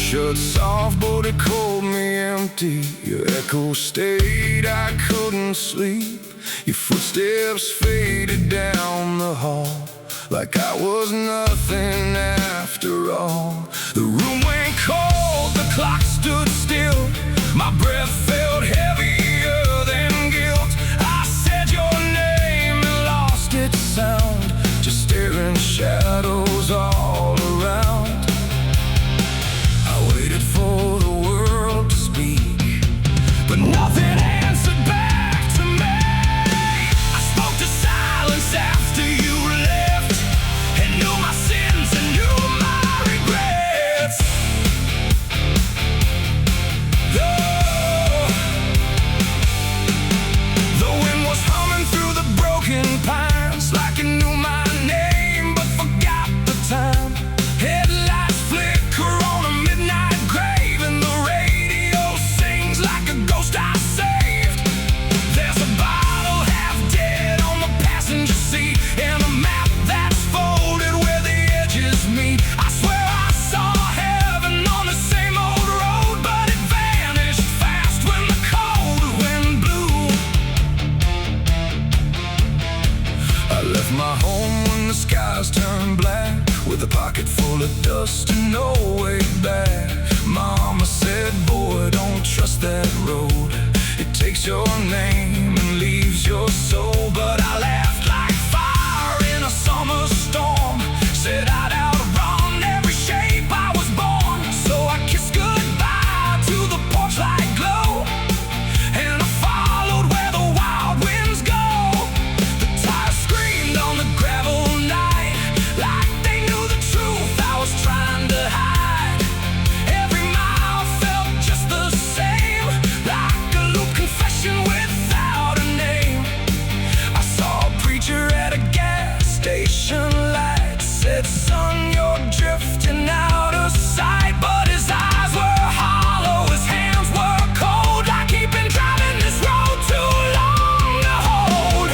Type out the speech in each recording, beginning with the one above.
shut soft, but it called me empty. Your echo stayed, I couldn't sleep. Your footsteps faded down the hall, like I was nothing after all. The room went cold, the clock stood still. My breath felt heavier than guilt. I said your name and lost its sound, just staring shadows all around. I waited for the world to speak, but nothing answered back to me. I spoke to silence after you left, and knew my sins and knew my regrets. The wind was humming through the broken pines, like it knew my name but forgot the time. Headlights flicker on a midnight grave, and the radio sings like a ghost I saved. There's a bottle half dead on the passenger seat, and a map that's folded where the edges meet. I swear I saw heaven on the same old road, but it vanished fast when the cold wind blew. I left my home when the skies turned black, with a pocket full of dust and no way back. Mama said, boy, don't trust that road. It takes your name and leaves your soul. But I laughed like fire in a summer storm, said I'd outrun every shape I was born. So I kissed goodbye to the porch light glow, and I followed where the wild winds go. The tires screamed on the gravel night, like they knew the truth I was trying to hide. Every mile felt just the same, like a loop confession without a name. I saw a preacher at a gas station light, said, son, you're drifting out of sight. But his eyes were hollow, his hands were cold, like he'd been driving this road too long to hold.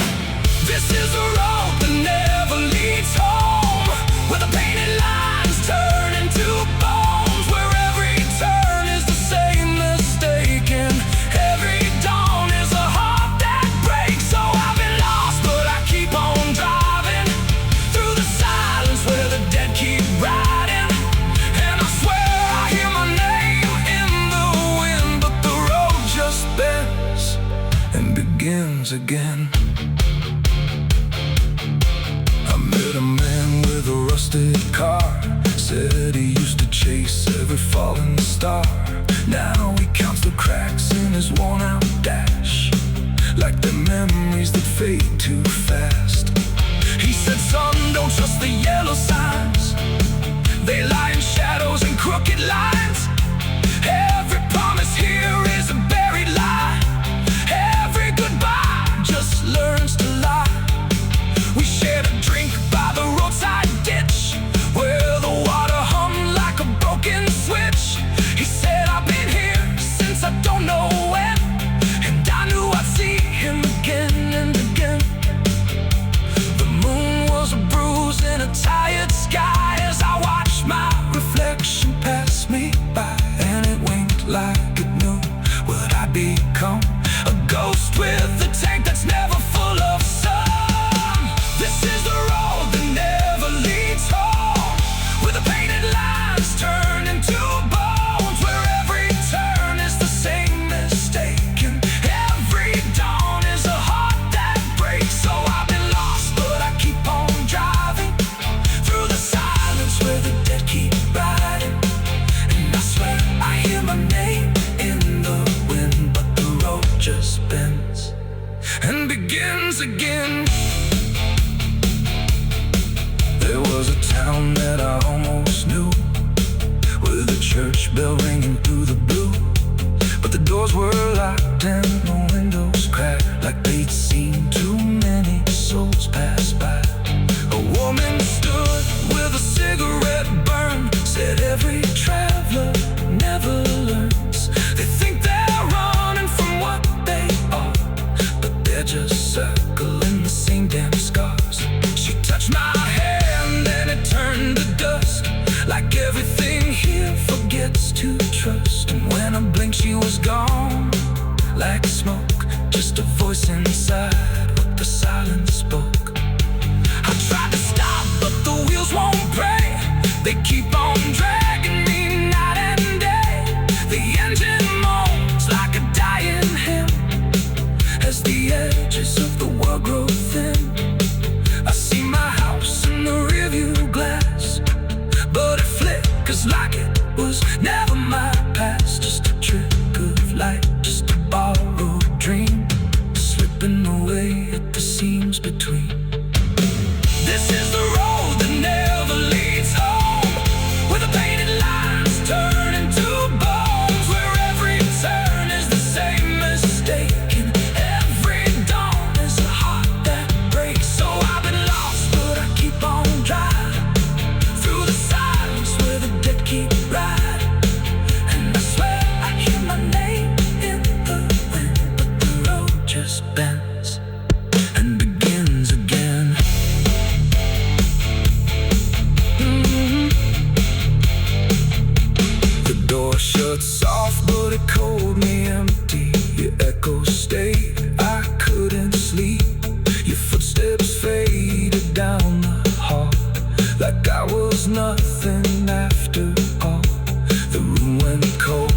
This is a road that never leads home, where the painted lines turn into bones, where every turn is the same mistake, and every dawn is a heart that breaks. So I've been lost, but I keep on driving through the silence where the dead keep riding. And I swear I hear my name in the wind, but the road just bends and begins again. I met a man with a rusted car, said he used to chase every falling star. Now he counts the cracks in his worn-out dash, like the memories that fade too fast. He said, son, don't trust the yellow signs, they lie in shadows and crooked lines. Every promise here is a buried lie, every goodbye just learns to lie. We shared a drink by the roadside ditch, where the water hummed like a broken switch. He said, I've been here since I don't know when, and I knew I'd see him again and again. The moon was a bruise in a tired sky, as I watched my reflection pass me by, and it winked like it knew what I'd become, a ghost with a tank that's never full of sun. This is the road that never leads home, where the painted lines turn into bones, where every turn is the same mistake, and every dawn is a heart that breaks. So I've been lost, but I keep on driving through the silence where the dead keep riding. And I swear I hear my name just a voice inside what the silence spoke. I tried to stop, but the wheels won't break. They keep on dragging me night and day. The engine moans like a dying hymn as the edges of the world grow thin. I see my house in the rearview glass, but it flickers like it was never my past. Just a trick of light, just a borrowed dream, slipping away at the seams between. This is the road that never leads home, where the painted lines turn into bones, where every turn is the same mistake, and every dawn is a heart that breaks. So I've been lost, but I keep on driving through the silence where the dead keep riding. And I swear I hear my name in the wind, but the road just bends and begins again. The door shuts soft, but it cold me empty. Your echo stayed, I couldn't sleep. Your footsteps faded down the hall, like I was nothing after all. The room went cold,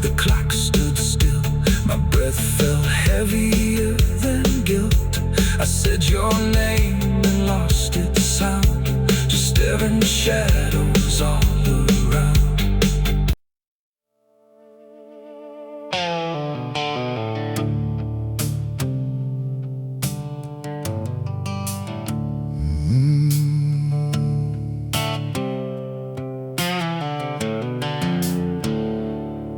the clock stood still. My breath felt heavier than guilt. I said your name and lost its sound, just staring shadows all around.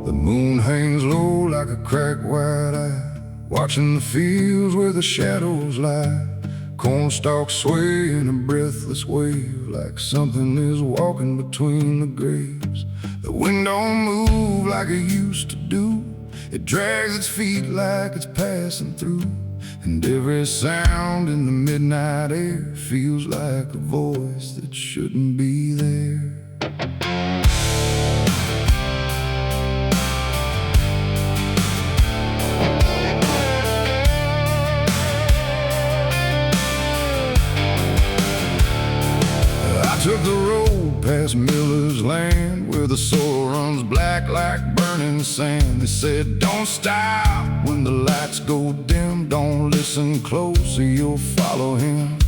The moon hangs low like a cracked white eye, watching the fields where the shadows lie. Corn stalks sway in a breathless wave, like something is walking between the graves. The wind don't move like it used to do, it drags its feet like it's passing through. And every sound in the midnight air feels like a voice that shouldn't be there. Took the road past Miller's land, where the soil runs black like burning sand. They said don't stop when the lights go dim, don't listen close or you'll follow him.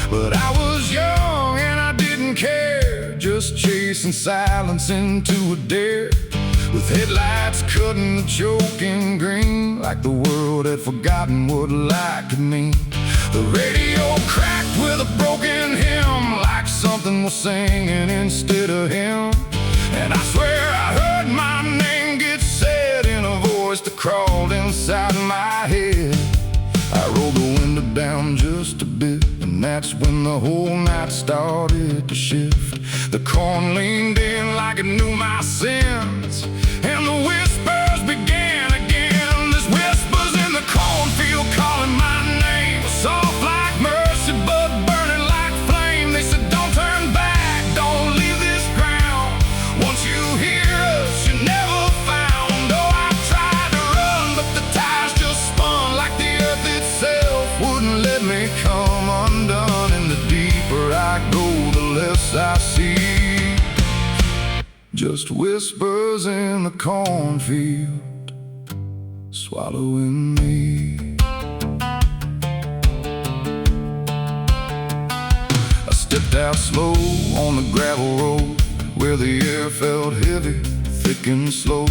But I was young and I didn't care, just chasing silence into a dare, with headlights cutting the choking green, like the world had forgotten what light could mean. The radio cracked with a broken hymn, like something was singing instead of him. And I swear I heard my name get said in a voice that crawled inside my head. I rolled the window down just a bit, and that's when the whole night started to shift. The corn leaned in like it knew my sins, and the whispers began again. There's whispers in the cornfield calling my name, soft like mercy but burning like flame. They said don't turn back, don't leave this ground. Once you hear us, you're never found. Oh, I tried to run, but the tires just spun, like the earth itself wouldn't let me come undone. And the deeper I go, the less I see, just whispers in the cornfield swallowing me. Stepped out slow on the gravel road, where the air felt heavy, thick and slow.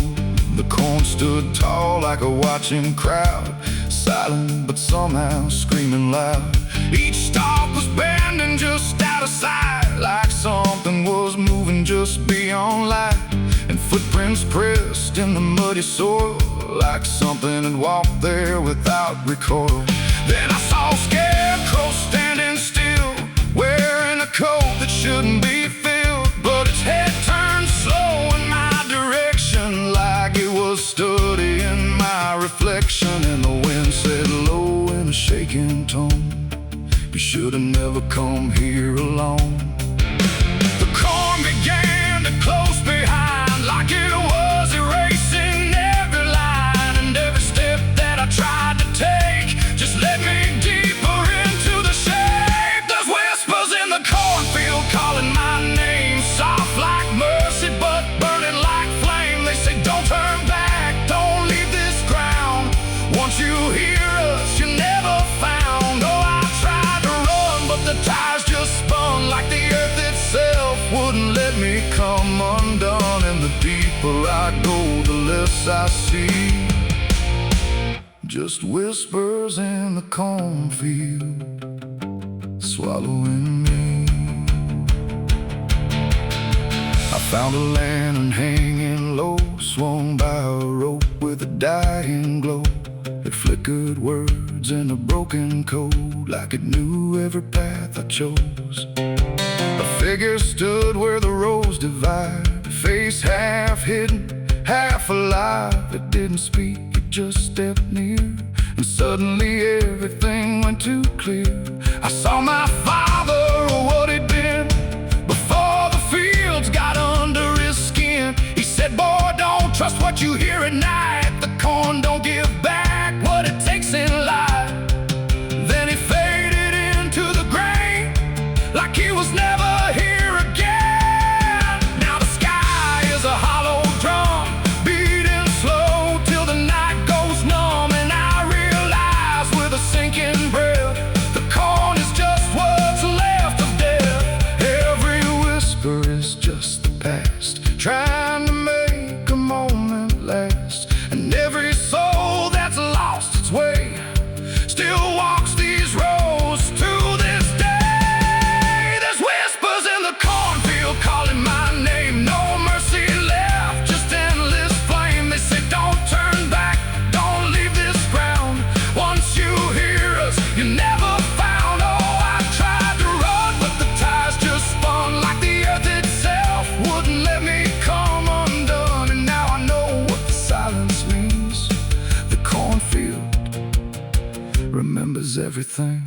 The corn stood tall like a watching crowd, silent but somehow screaming loud. Each stalk was bending just out of sight, like something was moving just beyond light. And footprints pressed in the muddy soil, like something had walked there without recoil. Then I saw a scarecrow standing still, wearing a coat that shouldn't be filled, but its head turned slow in my direction, like it was studying my reflection. And the wind said low in a shaking tone, you should have never come here alone. The corn began to close behind, like it was erasing every line and every step that I tried to take. I go, the less I see. Just whispers in the cornfield, swallowing me. I found a lantern hanging low, swung by a rope with a dying glow. It flickered words in a broken code, like it knew every path I chose. A figure stood where the roads divide, face half hidden, half alive. It didn't speak, it just stepped near, and suddenly everything went too clear. I saw my father, or what he'd been, before the fields got under his skin. He said, boy, don't trust what you hear at night. The corn don't give back what it takes in life. Then he faded into the grain, like he was never here again. Now the sky is a hollow drum, beating slow till the night goes numb. And I realize with a sinking breath, the corn is just what's left of death. Every whisper is just the past, trying to make a moment last. And every soul that's lost its way still walks these roads to this day. There's whispers in the cornfield calling my name. No mercy left, just endless flame. They say don't turn back, don't leave this ground. Once you hear us, you're never found. Oh, I tried to run, but the ties just spun, like the earth itself wouldn't let me come undone. And now I know what the silence means. The cornfield remembers everything.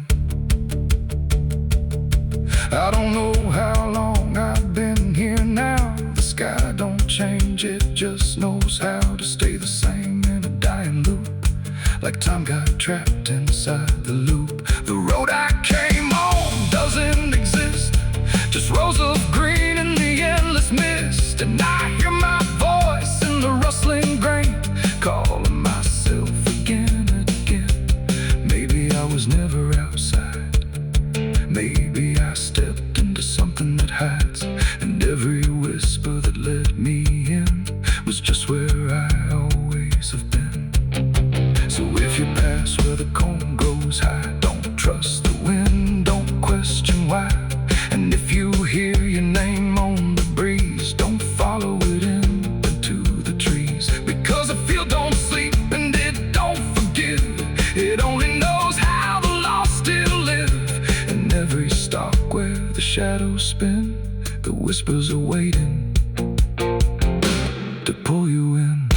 I don't know how long I've been here now. The sky don't change, it just knows how to stay the same in a dying loop, like time got trapped inside the loop. The road I came on doesn't exist, just rows of green in the endless mist. And I hear my voice in the rustling grain, calling myself again and again. Maybe I was never outside, maybe I stepped into something that hides. And every whisper that led me in was just where I always have been. So if you pass where the corn grows high, don't trust the wind, don't question why. And if you hear your name on the breeze, don't follow it into the trees. Because the field don't sleep and it don't forgive, it only knows how the lost still live. And every stalk where the shadows spin, the whispers are waiting to pull you in.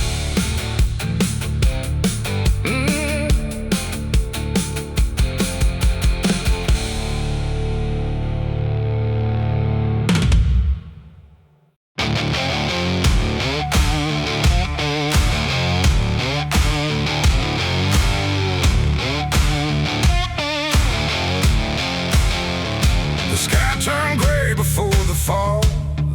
The sky turned gray before the fall,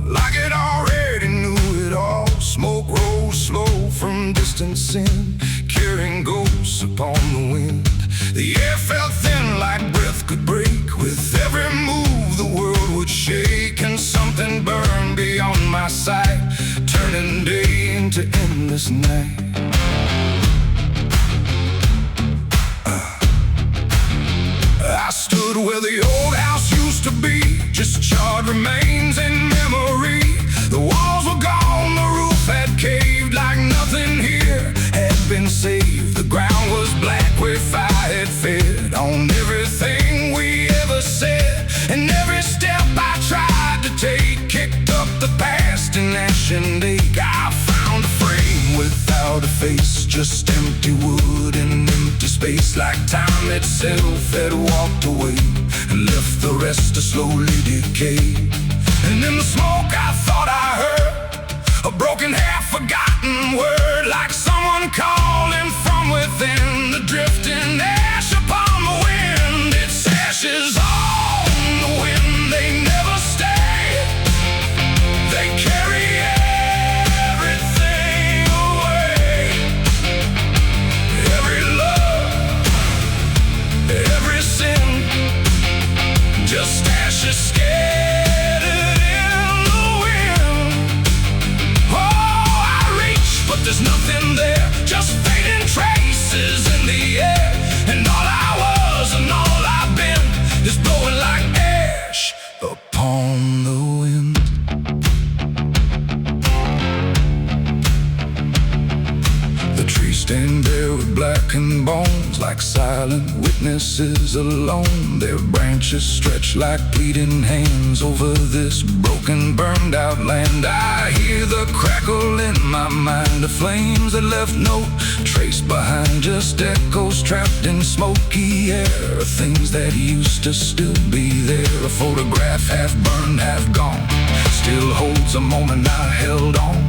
like it already knew it all. Smoke rose slow from distance in, carrying ghosts upon the wind. The air felt thin like breath could break. With every move the world would shake, and something burned beyond my sight, turning day into endless night. I stood where the old house used to be, just charred remains in memory. The walls were gone, the roof had caved, like nothing here had been saved. The ground was black where fire had fed on everything we ever said. And every step I tried to take kicked up the past in ash and ache. I found a frame without a face, just empty wood in an empty space, like time itself had walked away and left the rest to slowly decay. And in the smoke I thought I heard a broken, half-forgotten word, like someone calling from within. The drifting ash upon the wind, its ashes on the wind. They never stay, they carry everything away. Every love, every sin, just ashes scattered in the wind. Oh, I reach stand there with blackened bones, like silent witnesses alone. Their branches stretch like pleading hands over this broken, burned out land. I hear the crackle in my mind of flames that left no trace behind, just echoes trapped in smoky air, things that used to still be there. A photograph half burned, half gone, still holds a moment I held on.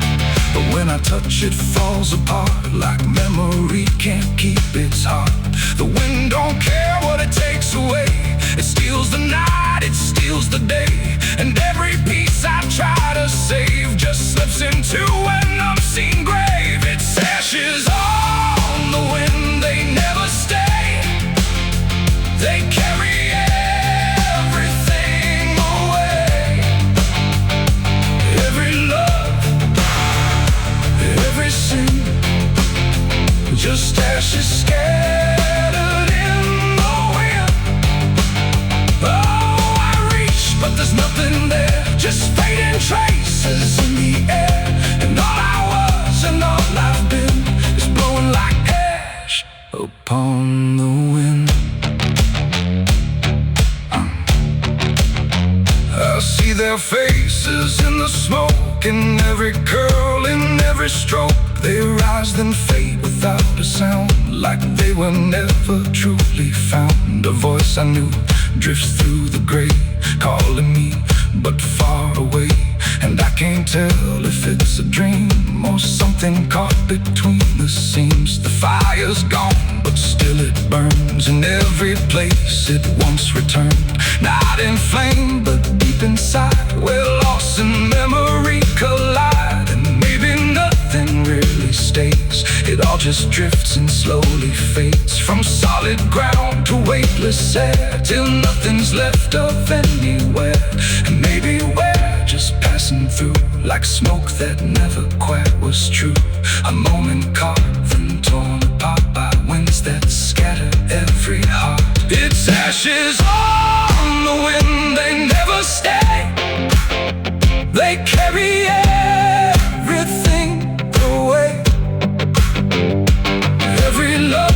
But when I touch it, falls apart, like memory can't keep its heart. The wind don't care what it takes away. It steals the night, it steals the day, and every piece I try to save just slips into an unseen grave. It's ashes on the wind, they never stay. They carry everything away. Every love, every sin, just ashes scattered in the wind. Oh, I reach, but there's nothing there, just fading traces in the air. And all I was and all I've been is blowing like ash upon the wind. I see their faces in the smoke, in every curl, in every stroke. They rise then fade without a sound, like they were never truly found. A voice I knew drifts through the gray, calling me but far away. And I can't tell if it's a dream or something caught between the seams. The fire's gone, but still it burns in every place it once returned. Not in flame, but deep inside, where loss and memory collide. And maybe nothing really stays, it all just drifts and slowly fades, from solid ground to weightless air, till nothing's left of anywhere. And maybe we're just passing through, like smoke that never quite was true. A moment carved and torn apart by winds that scatter every heart. It's ashes on the wind, they never stay. They carry everything away. Every love,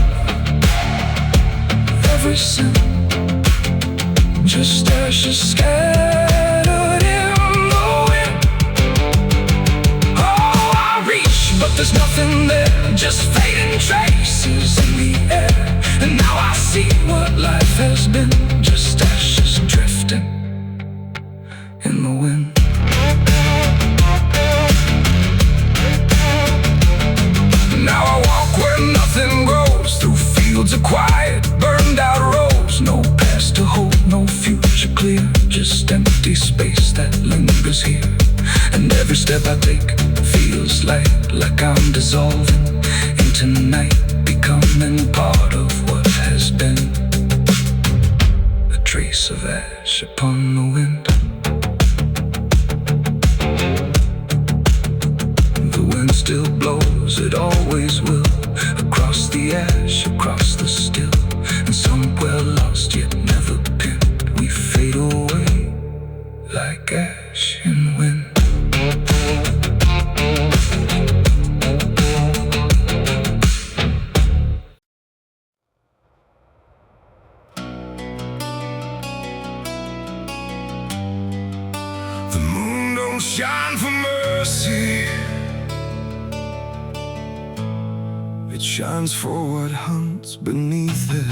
every sin, just ashes scattered in the wind. Oh, I reach, but there's nothing there, just fading traces in the air. And now I see what life has been, just ashes drifting in the wind. Now I walk where nothing grows, through fields of quiet, burned out roads. No past to hold, no future clear, just empty space that lingers here. And every step I take feels like I'm dissolving into night, becoming part of what has been. A trace of ash upon the wind. The wind still blows, it always will, across the ash, across the still. And somewhere lost yet never pinned, we fade away like ash in wind. The moon don't shine for mercy, it shines for what hunts beneath it.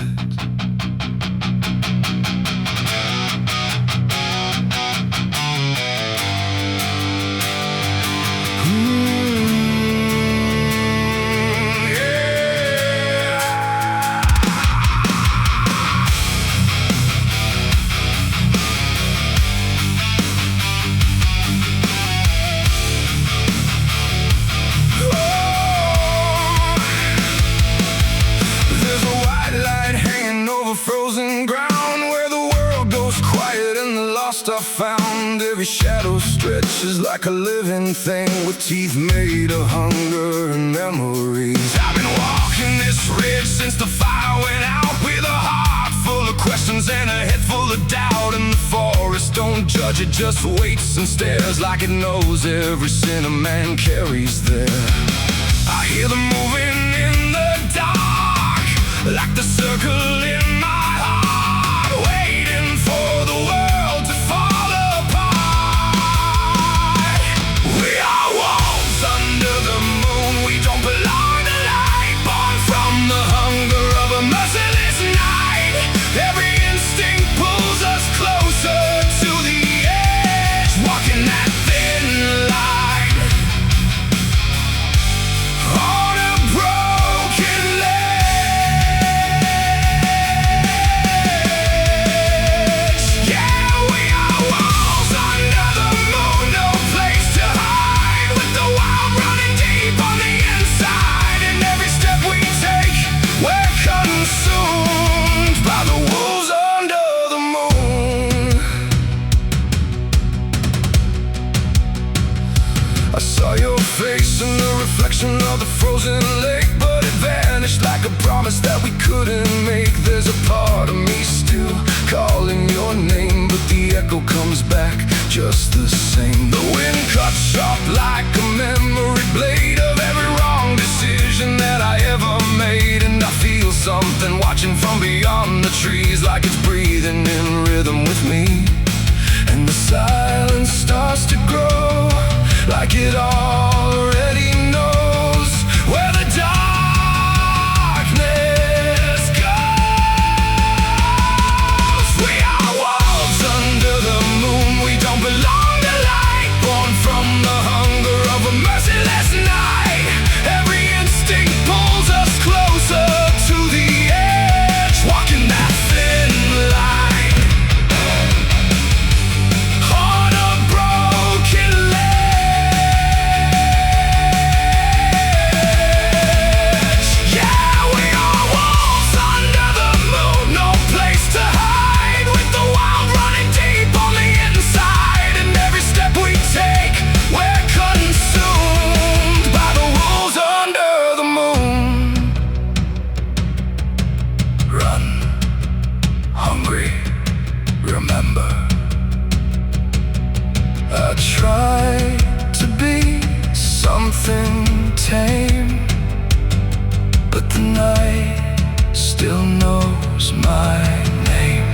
Frozen ground where the world goes quiet and the lost are found. Every shadow stretches like a living thing, with teeth made of hunger and memories. I've been walking this ridge since the fire went out, with a heart full of questions and a head full of doubt. And the forest don't judge, it just waits and stares, like it knows every sin a man carries there. I hear them moving in the the frozen lake, but it vanished like a promise that we couldn't make. There's a part of me still calling your name, but the echo comes back just the same. The wind cuts sharp like a memory blade of every wrong decision that I ever made. And I feel something watching from beyond the trees, like it's breathing in rhythm with me. And the silence starts to grow, like it already knows where the darkness goes. We are wolves under the moon. We don't belong to light, born from the hunger of a merciless night. Every instinct pulls us closer to the edge, walking that thin line. I try to be something tame, but the night still knows my name.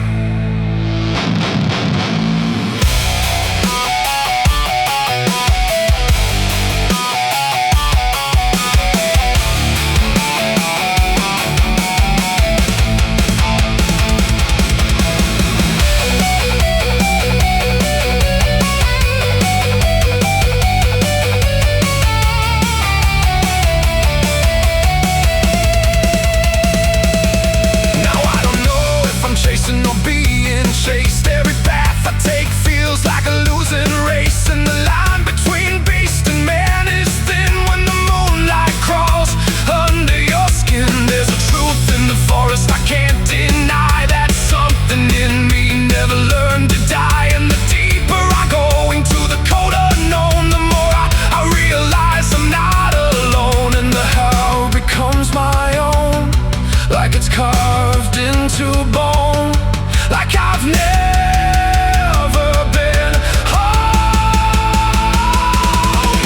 Chased. Every path I take feels like a losing race, and the line between beast and man is thin when the moonlight crawls under your skin. There's a truth in the forest I can't deny, that something in me never learned to die. And the deeper I go into the cold unknown, the more I realize I'm not alone. And the how becomes my own, like it's carved into bone, like I've never been home.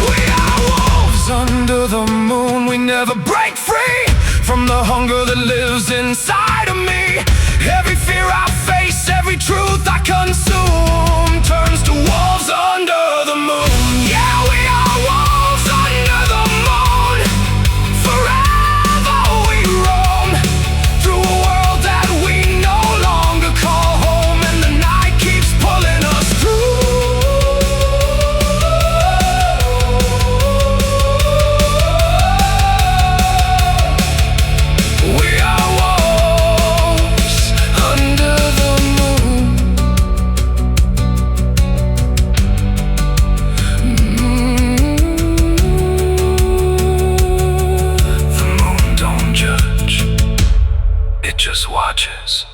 We are wolves under the moon. We never break free from the hunger that lives inside of me. Every fear I face, every truth I consume, turns to wolves under the moon. Yeah, we are wolves under the moon. Forever we roam through a world that we no longer call home, and the night keeps pulling us through. We are wolves under the moon. The moon don't judge, it just watches.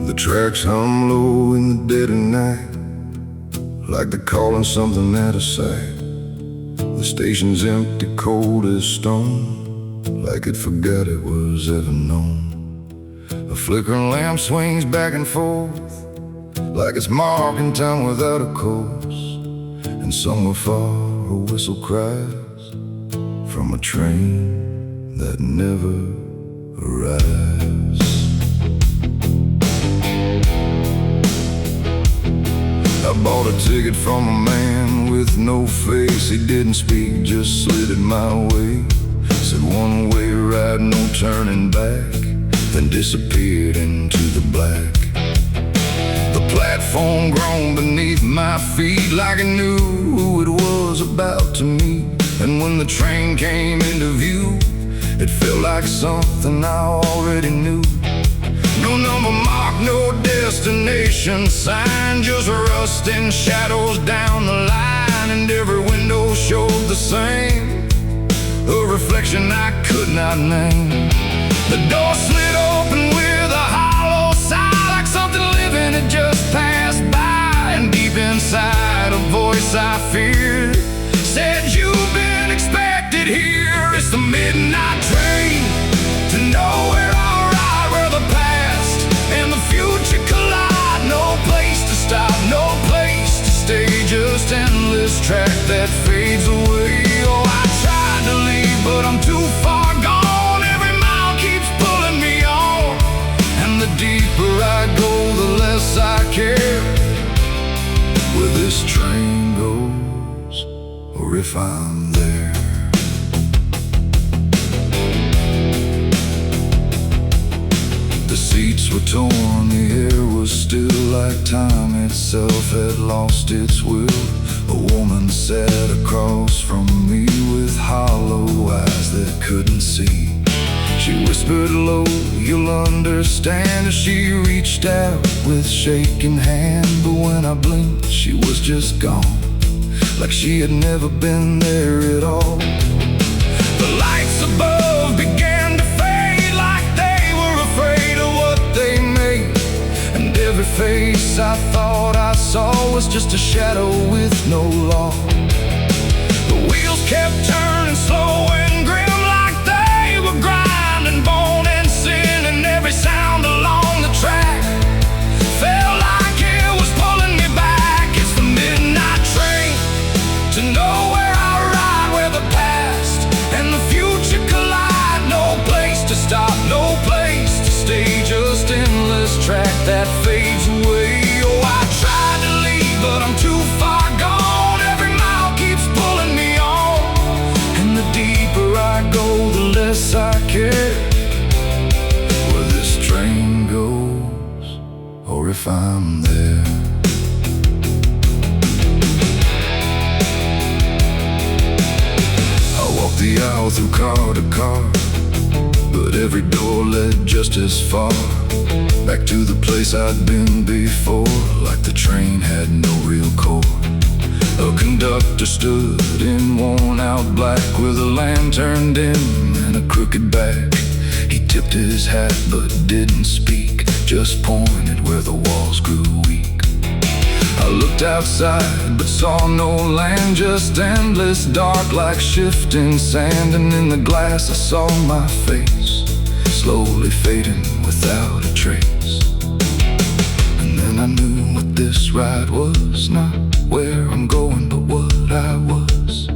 The tracks hum low in the dead of night, like they're calling something out of sight. The station's empty, cold as stone, like it forgot it was ever known. A flickering lamp swings back and forth, like it's marking time without a course. And somewhere far a whistle cries from a train that never arrives. I bought a ticket from a man with no face. He didn't speak, just slid it my way. Said one way ride, no turning back, then disappeared into the black. The platform groaned beneath my feet, like it knew who it was about to meet. And when the train came into view, it felt like something I already knew. No number mark, no destination sign, just rust and shadows down the line. And every window showed the same, a reflection I could not name. The door slid open with a hollow sigh, like something living had just passed by. And deep inside, a voice I feared said, "You've been expected here." It's the midnight train to nowhere, alright, where the past and the future collide. No place to stop, no place to stay, just endless track that fades away. Oh, I tried to leave, but I'm too far gone. Every mile keeps pulling me on, and the deeper I go, the less I care where this train goes, or if I'm there. The seats were torn, the air was still, like time itself had lost its will. A woman sat across from me with hollow eyes that couldn't see. She whispered low, "You'll understand," as she reached out with shaking hand. But when I blinked, she was just gone, like she had never been there at all. The lights above began to fade, like they were afraid of what they made. And every face I thought I saw was just a shadow with no law. The wheels kept turning slow and grim, like they were grinding bone and sin. And every sound along the track felt like it was pulling me back. It's the midnight train to nowhere, I ride, where the past and the future collide. No place to stop, no place to stay, just endless track that fades away. Oh, I tried to leave, but I'm too far gone. Every mile keeps pulling me on, and the deeper I go, the less I care where this train goes, or if I'm there. I walked the aisle through car to car, but every door led just as far back to the place I'd been before, like the train had no real core. A conductor stood in worn-out black with a lantern dim and a crooked back. He tipped his hat but didn't speak, just pointed where the walls grew weak. I looked outside but saw no land, just endless dark like shifting sand. And in the glass I saw my face, slowly fading without a trace. And then I knew what this ride was, not where I'm going, but what I was.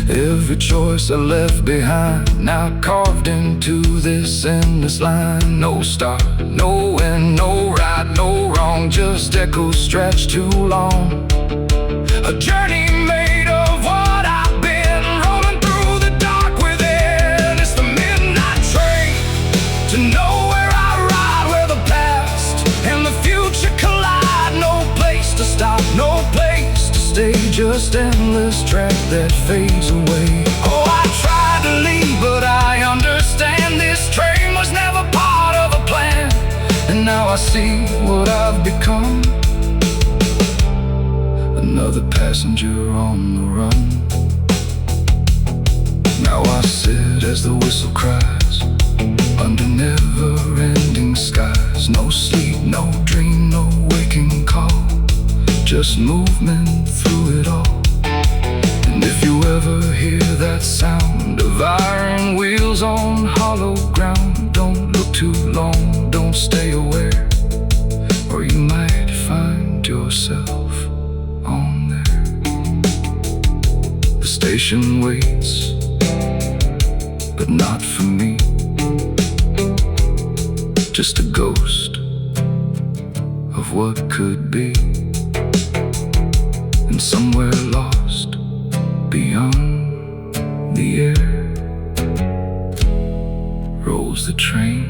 Every choice I left behind, now carved into this endless line. No start, no end, no right, no wrong, just echoes stretched too long. A journey made of what I've been, rolling through the dark within. It's the midnight train to nowhere, I ride, where the past and the future collide. No place to stop, no place to stay, just endless track that fades away. Oh, I tried to leave, but I understand this train was never part of a plan. And now I see what I've become, another passenger on the run. Now I sit as the whistle cries, under never-ending skies. No sleep, no dream, no waking call, just movement through it all. And if you ever hear that sound of iron wheels on hollow ground, don't look too long, don't stay aware, or you might find yourself on there. The station waits, but not for me, just a ghost of what could be. And somewhere lost beyond the air rolls the train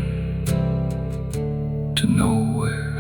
to nowhere.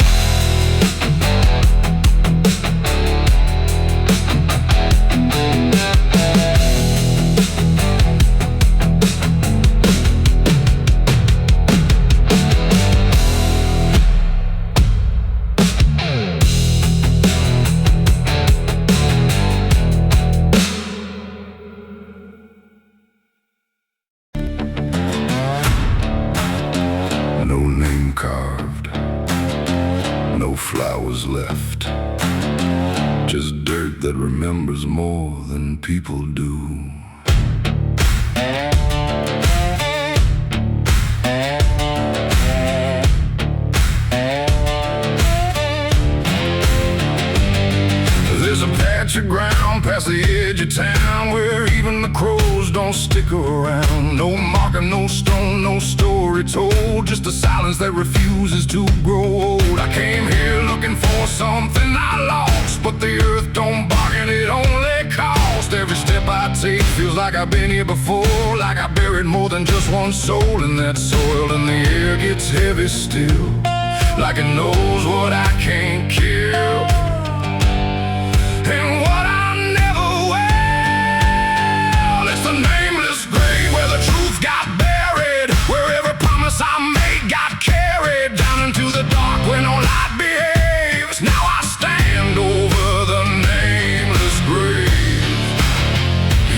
flowers left, just dirt that remembers more than people do. There's a patch of ground past the edge of town where even the crows don't stick around. No marker, no stone, no story told, just a silence that refuses to grow old. I came here looking for something I lost, but the earth don't bargain, it only cost. Every step I take feels like I've been here before, like I buried more than just one soul in that soil. And the air gets heavy still, like it knows what I can't kill. And what I never will, it's the nameless grave where the truth got buried, where every promise I made got carried down into the dark where no light behaves. Now I stand over the nameless grave.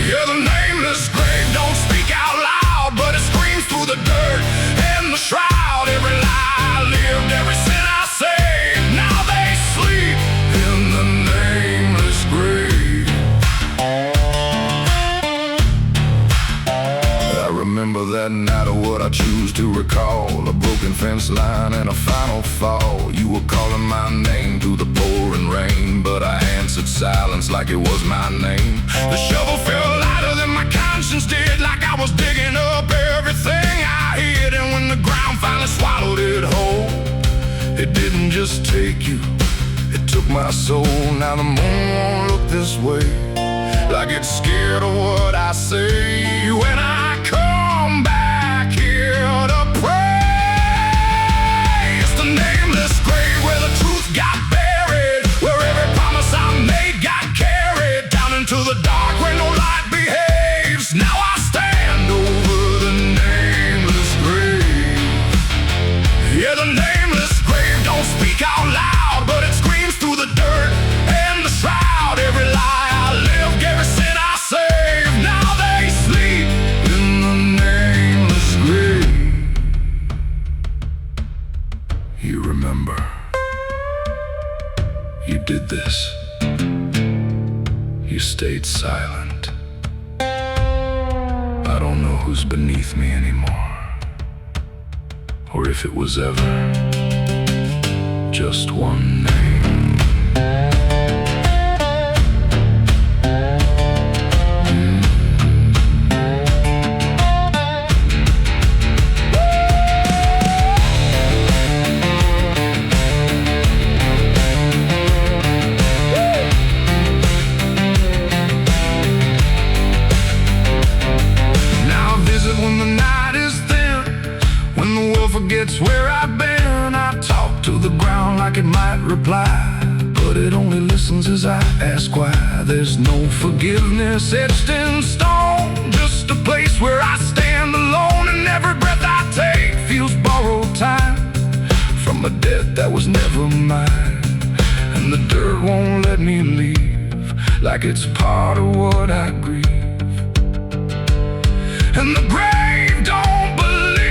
Yeah, the nameless grave don't speak out loud, but it screams through the dirt and the shroud. Every lie I lived, every sin I saved, now they sleep in the nameless grave. I remember that night of what I choose to recall, a broken fence line and a final fall. You were calling my name through the pouring rain, but I answered silence like it was my name. The shovel felt lighter than my conscience did, like I was digging up everything I hid. And when the ground finally swallowed it whole, it didn't just take you, it took my soul. Now the moon won't look this way, like it's scared of what I say. When I come back here to pray, it's the nameless grave where the truth got buried, where every promise I made got carried down into the dark where no light behaves. Now I stand over the nameless grave. Yeah, the nameless grave don't speak out loud, but it screams through the dirt and the shroud. Every lie I lived, every sin I saved, now they sleep in the nameless grave. You remember, you did this, you stayed silent. I don't know who's beneath me anymore, or if it was ever just one name. Now I visit when the night is thin, when the world forgets where I've been. I talk to the ground like it might reply, but it only listens as I ask why. There's no forgiveness etched in stone, just a place where I stand alone. And every breath I take feels borrowed time from a debt that was never mine. And the dirt won't let me leave, like it's part of what I grieve. And the grave don't believe,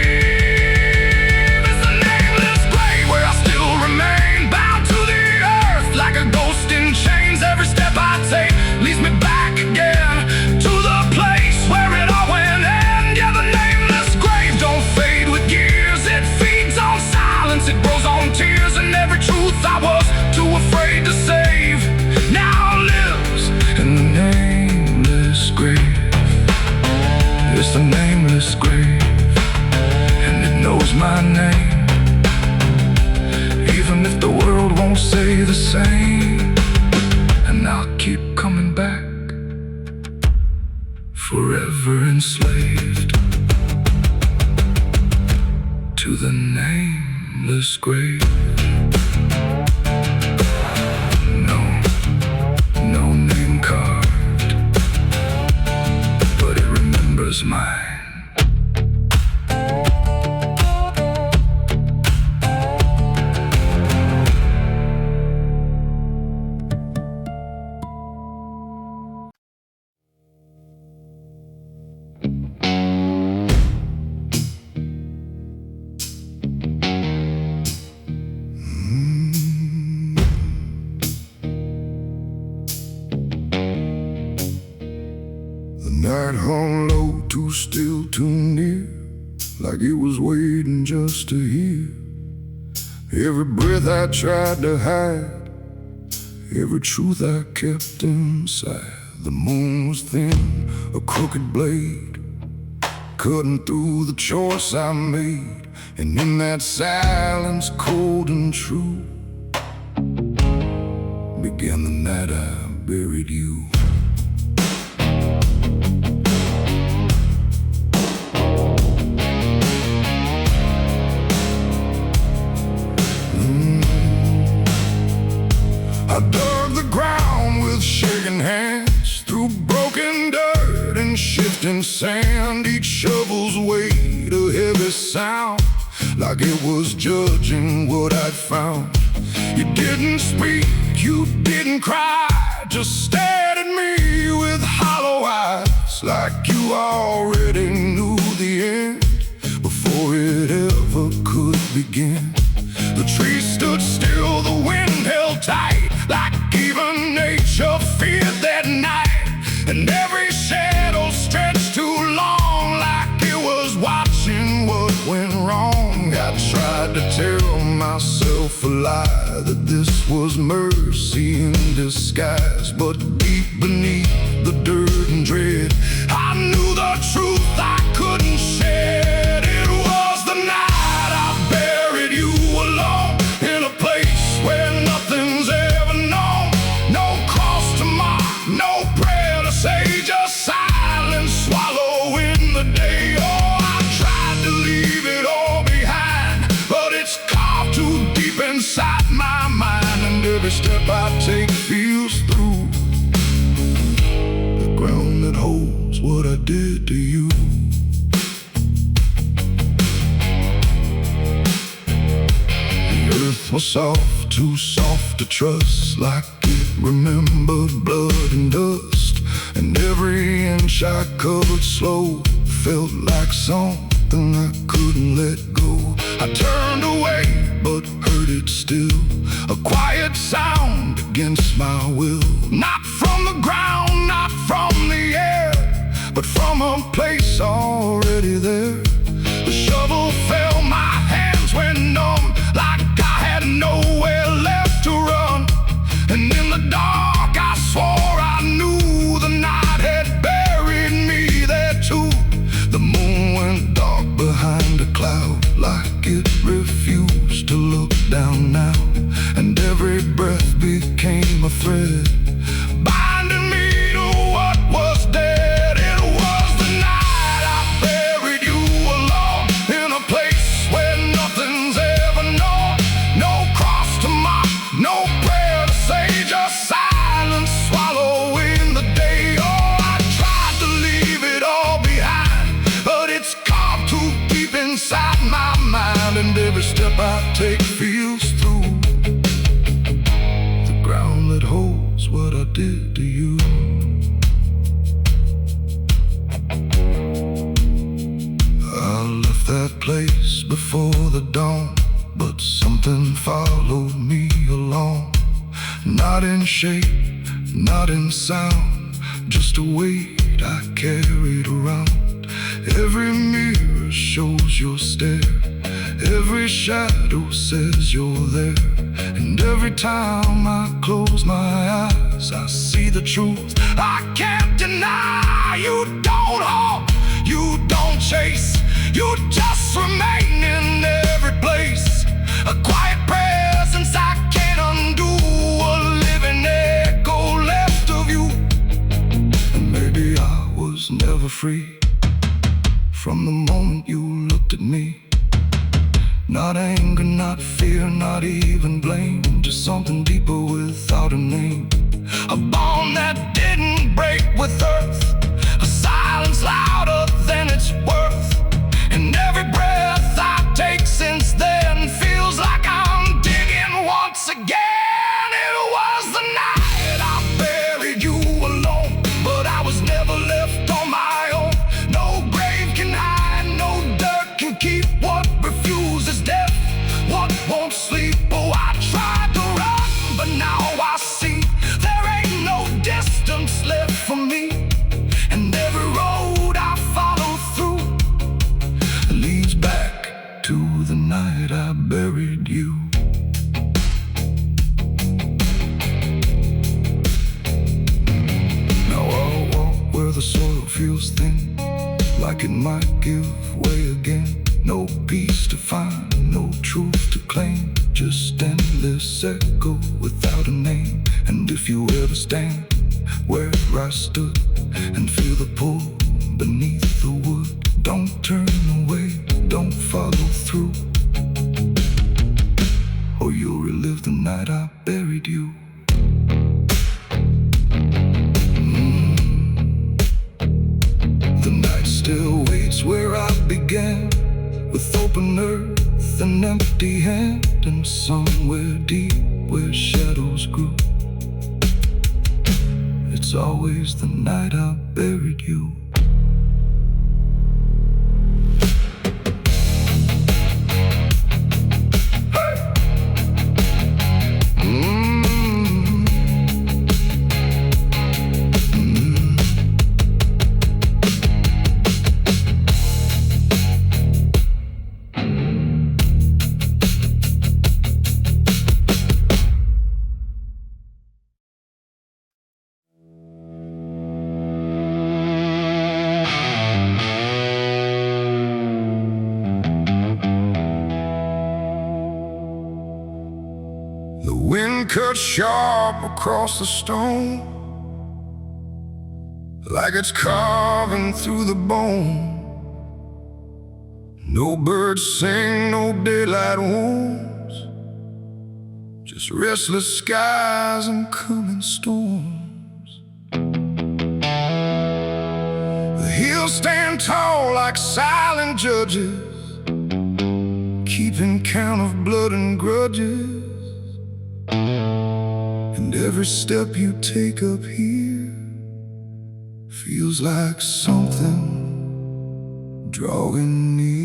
it's the nameless grave where I still remain, bound to the earth like a ghost in chains. Every step I take leads me back again to the place where it all went end. Yeah, the nameless grave don't fade with years, it feeds on silence, it grows on tears. And every truth I was too afraid to save now lives in the nameless grave. It's the nameless grave, and it knows my name, even if the world won't say the same. And I'll keep coming back, forever enslaved to the nameless grave. No name carved, but it remembers mine. night hung low, too still, too near, like it was waiting just to hear. Every breath I tried to hide, every truth I kept inside. The moon was thin, a crooked blade, cutting through the choice I made. And in that silence, cold and true, began the night I buried you. I dug the ground with shaking hands, through broken dirt and shifting sand. Each shovel's weight a heavy sound, like it was judging what I'd found. You didn't speak, you didn't cry, just stared at me with hollow eyes, like you already knew the end before it ever could begin. The trees stood still, the wind held tight, like even nature feared that night. And every shadow stretched too long, like it was watching what went wrong. I tried to tell myself a lie, that this was mercy in disguise. But deep beneath the dirt and dread, I knew the truth I couldn't shed. It was the night I buried you alone, in a place where nothing's ever known. No cross to mark, no prayer to say, just silence swallowing the day. Oh, I tried to leave it all behind, but it's carved too deep inside my mind. And every step I take feels through the ground that holds what I did to you. The earth was soft, too soft to trust, like it remembered blood and dust. And every inch I covered slow felt like something I couldn't let go. I turned away, but heard it still, a quiet sound against my will. Not from the ground, not from the air, but from a place already there. The shovel fell, my hands went numb, like I had nowhere left to run. And in the dark I swore I knew the night had buried me there too. The moon went dark behind a cloud, like it refused to look down now. And every breath became a thread, binding me to what was dead. It was the night I buried you alone, in a place where nothing's ever known. No cross to mark, no prayer to say, just silence swallowing the day. Oh, I tried to leave it all behind, but it's carved too deep inside my mind. And every step I take feels through the ground that holds what I did to you. I left that place before the dawn, but something followed me along. Not in shape, not in sound, just a weight I carried around. Every mirror shows your stare, every shadow says you're there. And every time I close my eyes, I see the truth I can't deny. You don't haunt, you don't chase, you just remain in every place. A quiet presence I can't undo, a living echo left of you. And maybe I was never free from the moment you looked at me. Not anger, not fear, not even blame, just something deeper without a name. A bond that didn't break with earth, a silence louder than its worth. And every breath I take since then feels like I'm digging once again. It was the night I buried you alone, but I was never left on my own. No grave can hide, no dirt can keep what refuses death, what won't sleep. Oh, I tried to run, but it might give way again. No peace to find, no truth to claim, just endless echo without a name. And if you ever stand where I stood and feel the pull beneath the wood, don't turn away, don't follow through, or you'll relive the night I buried you. The night still waits where I began, with open earth and empty hand, and somewhere deep where shadows grew, it's always the night I buried you. The wind cut sharp across the stone, like it's carving through the bone. No birds sing, no daylight warms, just restless skies and coming storms. The hills stand tall like silent judges, keeping count of blood and grudges. And every step you take up here feels like something drawing near.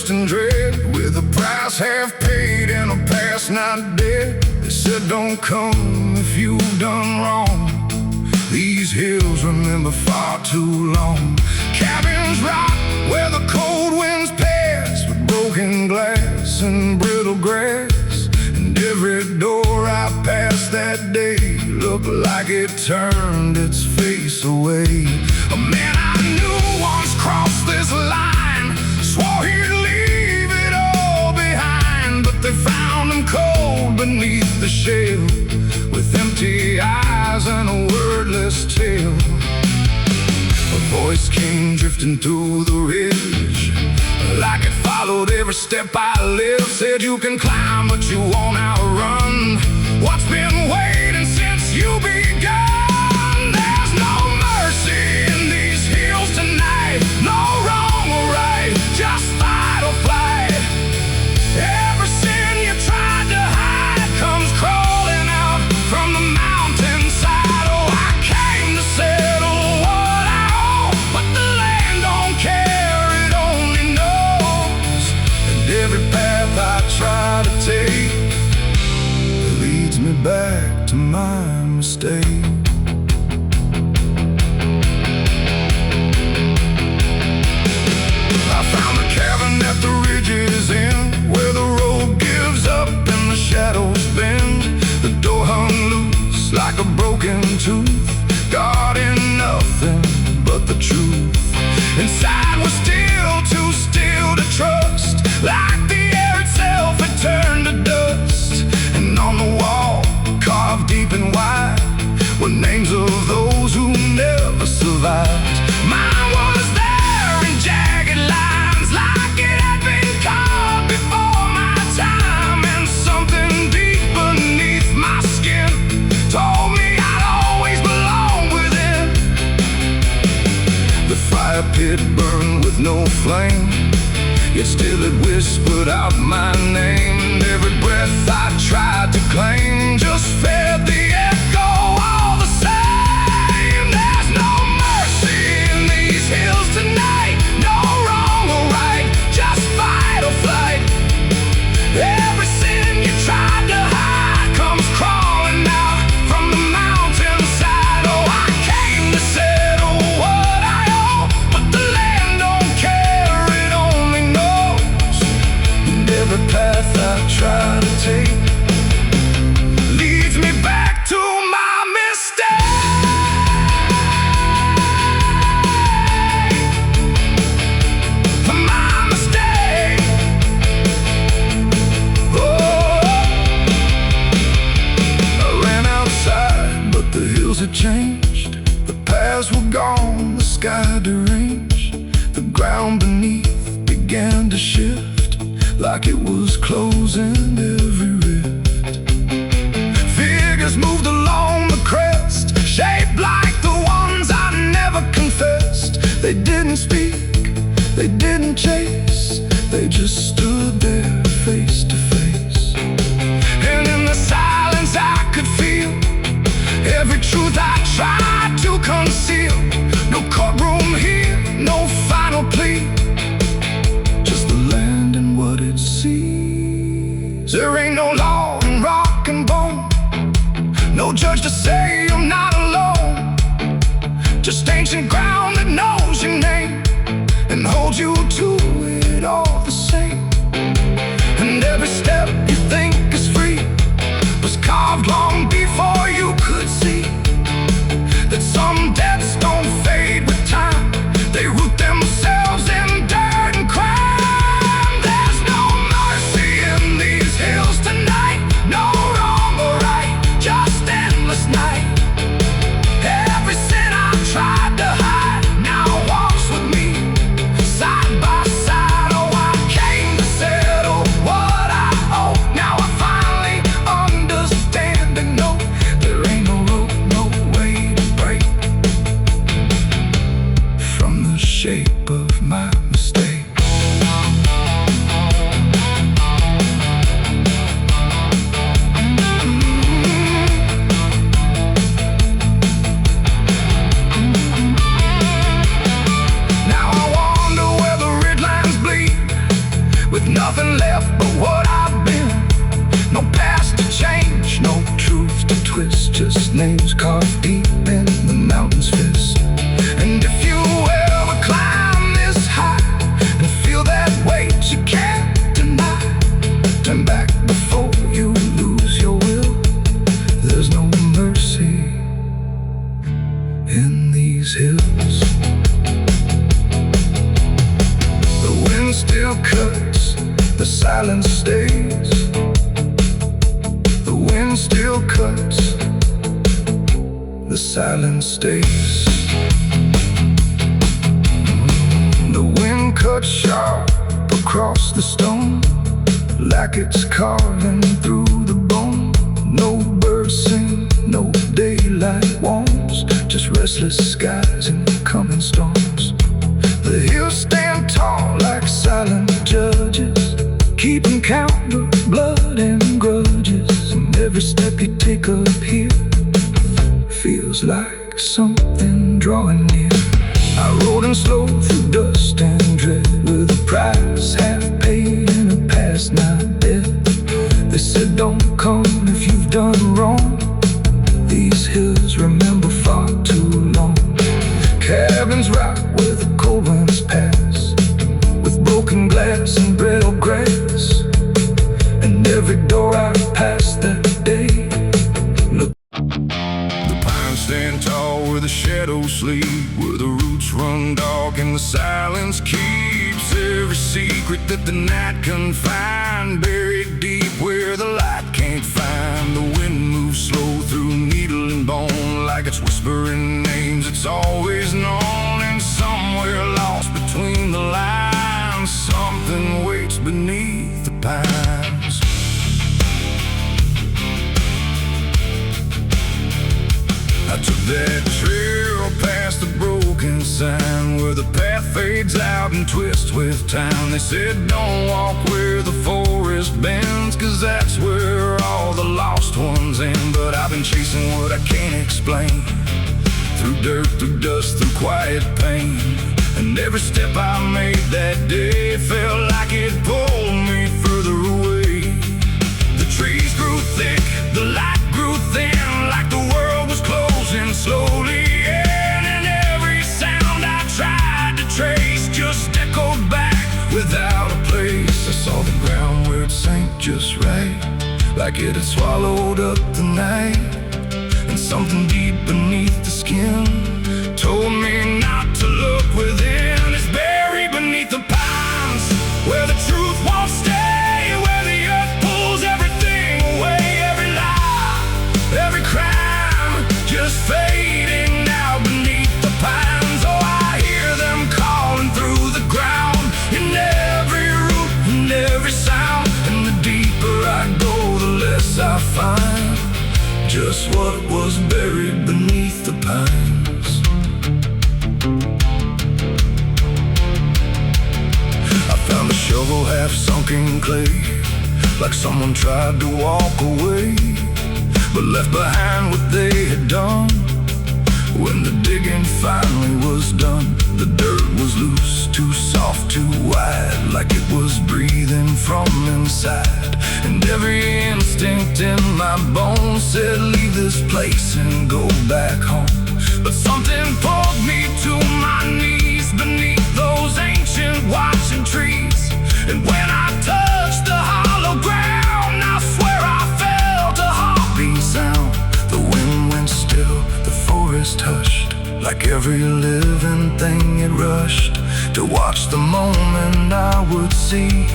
And dread, with a price half paid and a past not dead. They said don't come if you've done wrong. These hills remember far too long. Cabins rock where the cold winds pass, with broken glass and brittle grass. And every door I passed that day looked like it turned its face away. A man I knew once crossed this line, swore he'd leave it all behind, but they found him cold beneath the shell, with empty eyes and a wordless tale. A voice came drifting through the ridge, like it followed every step I lived. Said you can climb, but you won't outrun what's been waiting since you begun. There's no mercy in these hills tonight, no wrong or right, just fight or flight. Every sin you tried to hide comes crawling out from the mountainside. Oh, I came to settle what I owe, but the land don't care, it only knows. And every path I try to take leads me back to my mistake. I found a cabin at the ridge's end, where the road gives up and the shadows bend. The door hung loose like a broken tooth, guarding nothing but the truth. Inside was still too still to trust, like the air itself had turned to dust. And on the wall, carved deep and wide, were names of those who never survived. Mine was there in jagged lines, like it had been carved before my time. And something deep beneath my skin told me I'd always belong within. The fire pit burned with no flame, yet still it whispered out my name. And every breath I tried to claim just fed the echo all the same. There's no mercy in these hills. like it was closing every rift. Figures moved along the crest, shaped like the ones I never confessed. They didn't speak, they didn't chase, they just stood there face to face. And in the silence I could feel every truth I tried to conceal. No courtroom here, no final plea, just the land and what it sees. There ain't no law in rock and bone, no judge to say I'm not alone. Just ancient ground that knows your name and holds you to it all the same. And every step you think is free was carved long before you could see that some debts don't fade with time, they root themselves in dirt and crime. There's no mercy in these hills tonight, no wrong or right, just endless night. Every sin I've tried to hide now walks with me, side by side. Oh, I came to settle what I owe. Now I finally understand and know there ain't no rope, no way to break from the shape of my mistake. Now I wonder where the red lines bleed, with nothing left but what I've been. No past to change, no truth to twist, just names carved deep in the mountain's fist. And if you ever climb this high and feel that weight you can't deny, turn back before you lose your will. There's no mercy in these hills. The wind still cuts, the silence stays. The wind still cuts, the silence stays. The wind cuts sharp across the stone, like it's carving through the bone. No birds sing, no daylight warms, just restless skies and coming storms. The hills stand tall like silent judges, keeping count of blood and grudges. And every step you take up here feels like something drawing near. I rode in slow through dust and dread, with a price half paid and a past not dead. They said don't come if you've done wrong, these hills remember far too long. Cabins rock where the cold winds pass, with broken glass and brittle grass. And every door I passed that day, look. The pines stand tall where the shadows sleep, where the roots run dark and the silence keeps every secret that the night can find. Buried deep where the light can't find. The wind moves slow through needle and bone, like it's whispering names it's always known. And somewhere lost between the lines, something waits beneath the pines. I took that trail past the broken sign, where the path fades out and twists with time. They said don't walk where the forest bends, 'cause that's where all the lost ones end. But I've been chasing what I can't explain, through dirt, through dust, through quiet pain. And every step I made that day felt like it pulled me further away. The trees grew thick, the light grew thin, like the world was closing slowly in. And every sound I tried to trace just echoed back without a place. I saw the ground where it sank just right, like it had swallowed up the night. And something deep beneath the skin told me not to look within. It's buried beneath the pines, where the truth won't stay, where the earth pulls everything away. Every lie, every crime, just fading now beneath the pines. Oh, I hear them calling through the ground, in every root and every sound. unless I find just what was buried beneath the pines. I found a shovel half sunk in clay, like someone tried to walk away, but left behind what they had done. When the digging finally was done, the dirt was loose, too soft, too wide, like it was breathing from inside. And every instinct in my bones said, leave this place and go back home. But something pulled me to my knees beneath those ancient watching trees. And when I touched the hollow ground, I swear I felt a heartbeat sound. The wind went still, the forest hushed, like every living thing it rushed to watch the moment I would see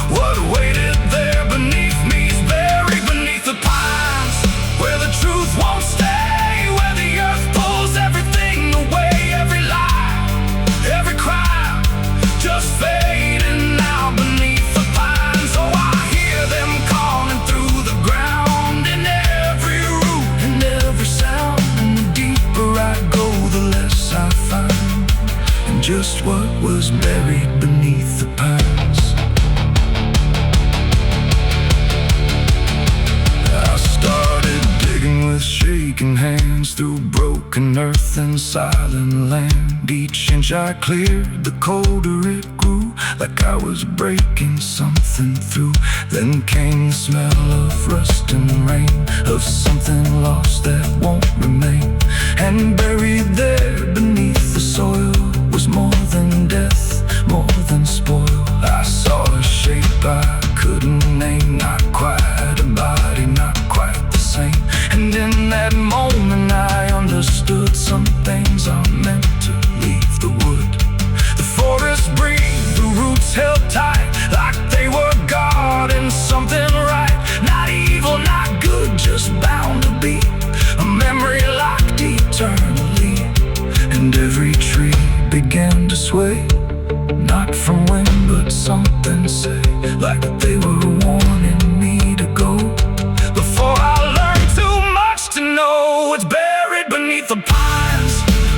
what waited there beneath me. Is buried beneath the pines, where the truth won't stay, where the earth pulls everything away. Every lie, every crime, just fading now beneath the pines. Oh, I hear them calling through the ground, in every root and every sound. And the deeper I go, the less I find, and just what was buried beneath the pines. I started digging with shaking hands through broken earth and silent land. Each inch I cleared, the colder it grew, like I was breaking something through. Then came the smell of rust and rain, of something lost that won't remain. And buried there beneath the soil was more than death, more than spoil. I saw a shape I couldn't name, not quite a body, not quite the same. And in that moment I understood some things are meant to leave the wood. The forest breathed, the roots held tight, like they were guarding something right. Not evil, not good, just bound to be a memory locked eternally. And every tree began to sway, not from wind but something say, like they were warning me to go before I learned too much to know. It's buried beneath the pines,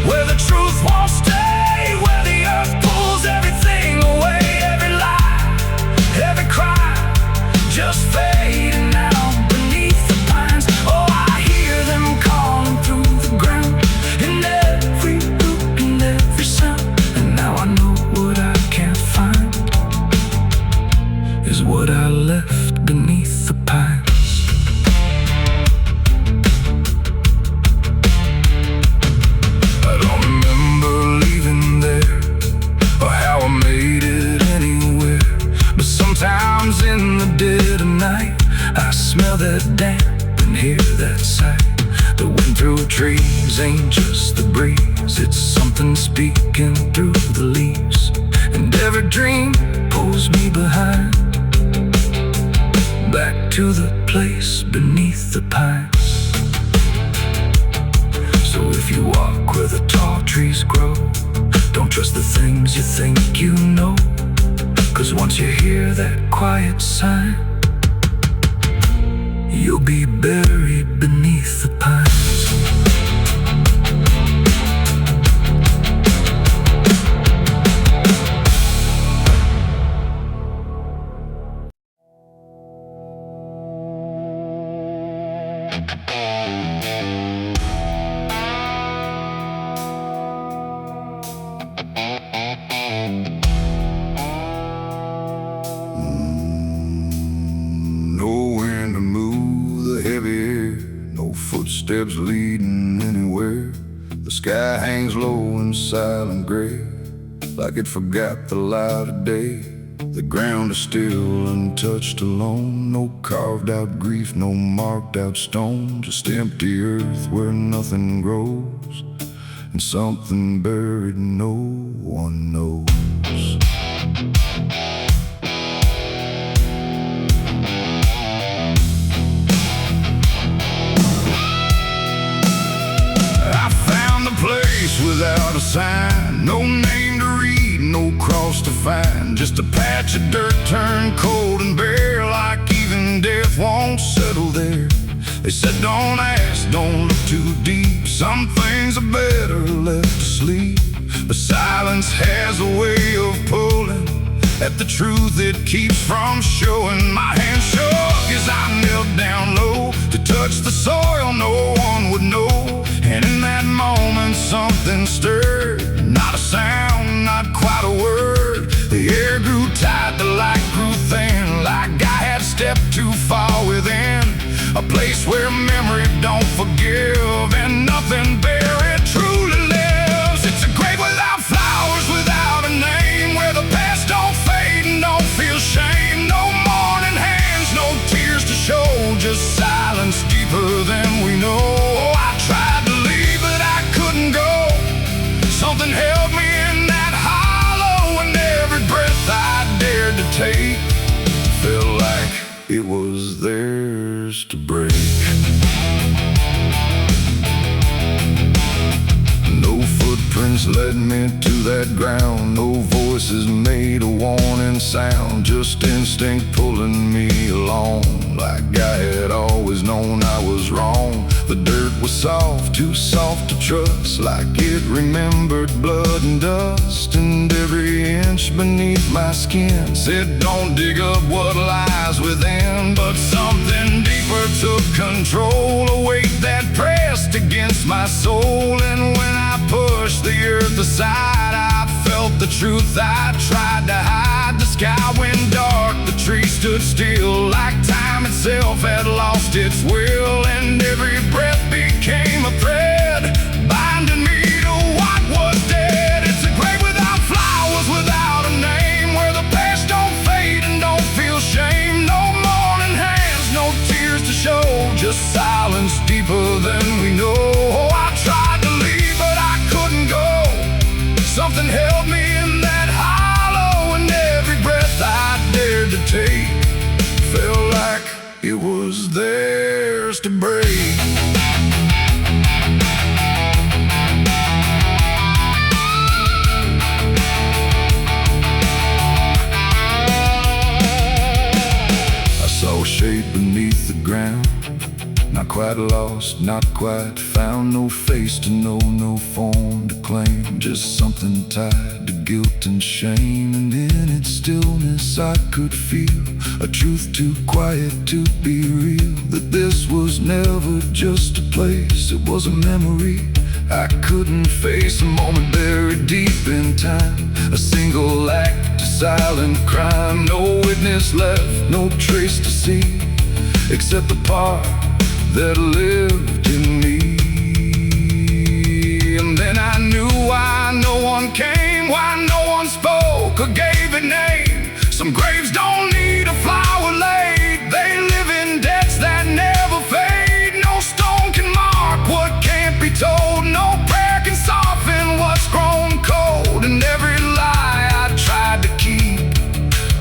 where the truth won't stay, where the earth pulls everything away. Every lie, every crime, just fading now beneath the pines. Oh, I hear them calling through the ground, in every root and every sound. And now I know what I can't find is what I left beneath the pines. I don't remember leaving there, or how I made it anywhere. But sometimes in the dead of night, I smell that damp and hear that sigh. The wind through trees ain't just the breeze, it's something speaking through the leaves. And every dream pulls me behind, back to the place beneath the pines. So if you walk where the tall trees grow, don't trust the things you think you know, 'cause once you hear that quiet sign, you'll be buried beneath the pines. Nowhere to move the heavy air, no footsteps leading anywhere. The sky hangs low and silent gray, like it forgot the light of day. The ground is still untouched alone, no carved out grief, no marked out stone. Just empty earth where nothing grows, and something buried no one knows. Without a sign, no name to read, no cross to find, just a patch of dirt turned cold and bare, like even death won't say settle there. They said don't ask, don't look too deep. Some things are better left asleep. But silence has a way of pulling at the truth it keeps from showing. My hand shook as I knelt down low to touch the soil no one would know. And in that moment something stirred, not a sound, not quite a word. The air grew tight, the light grew thin, like I had stepped too far within a place where memory don't forgive and nothing buried truly lives. It's a grave without flowers, without a name, where the past don't fade and don't feel shame. No mourning hands, no tears to show, just silence deeper than we know. I tried to leave but I couldn't go. Something held me in that hollow, and every breath I dared to take felt like it was theirs to break. No footprints led me to that ground, no voices made a warning sound, just instinct pulling me along, like I had always known I was wrong. The dirt was soft, too soft to trust, like it remembered blood and dust. And every inch beneath my skin said don't dig up what lies within. But something deeper took control, a weight that pressed against my soul. And when I pushed the earth aside, I felt the truth I tried to hide. The sky went dark, the trees stood still, like time itself had lost its will. And every breath became a thread, binding me to what was dead. It's a grave without flowers, without a name, where the past don't fade and don't feel shame. No mourning hands, no tears to show, just silence deeper than we know. I tried to leave but I couldn't go. Something held me in that hollow, and every breath I dared to take felt like it was theirs to break. I saw a shape beneath the ground, not quite lost, not quite found. No face to know, no form to claim, just something tied to guilt and shame. And in its stillness I could feel a truth too quiet to be real, that this was never just a place, it was a memory I couldn't face. A moment buried deep in time, a single act, a silent crime. No witness left, no trace to see, except the part that lived in me. And then I knew why no one came, why no one spoke or gave it name. Some graves don't need a flower laid, they live in debts that never fade. No stone can mark what can't be told, no prayer can soften what's grown cold. And every lie I tried to keep